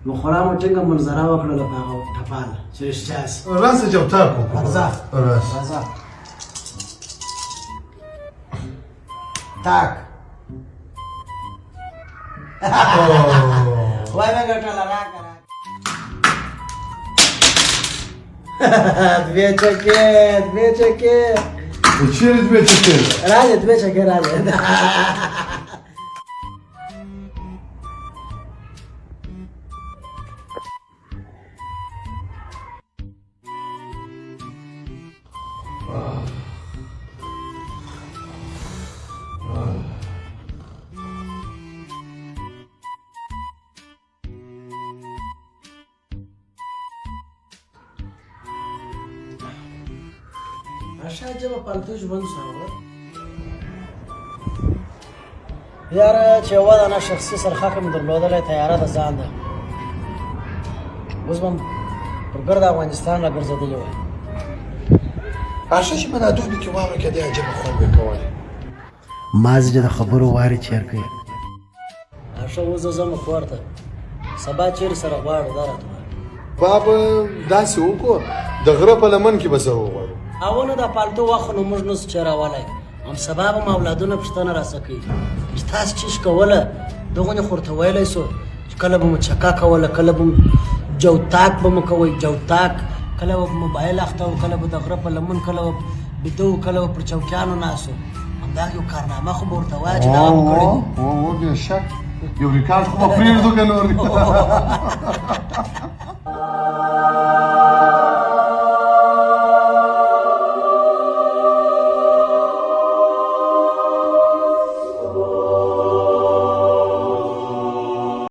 نو خورا مو ټینګه منظره وکړله په هغه ټپال چې رښتیا سي راسه جوتاک وکړو راځه راځه تاک وای مې ګټله راکړه دوې چکې چیرې دوې چکې راځه دوې چکې راځه اشا جبه پالتو ژوند سره یاره چې یوه دانه شخصي سرخکه مې درلودلی تیاره د ځان ده اوس به پر ګرد افغانستان را ګرځېدلې وای راشه چې په دا دوبي کې واوره کې دی عجبه خوند به کولی ما زه د خبرو وارې چیر کوي اشا اوس زه ځم کور ته سبا چیرې سره غواړو دا راته باب داسې وکړو د غره په لمن کې به سره وغواړو اونه د پالتو واخو نو موږ نسو چیرولی هم سبا به م اولادونه پوښتنه راسه کوي چې تاسو چیش کوله دغونې خو ورته ویلی سو چې کله به مو چکا کوله کله به جوتاک به مو کوئ جوتاک کله به موبایل اخته و کله به د غره په لمن کله به بیده و کله به پر چوکیانو ناست و همدغه یو کارنامه خو به ورته وایه چې دغه مو کړي دي بېشک یو ریکارډ خو به پرېږدو که نور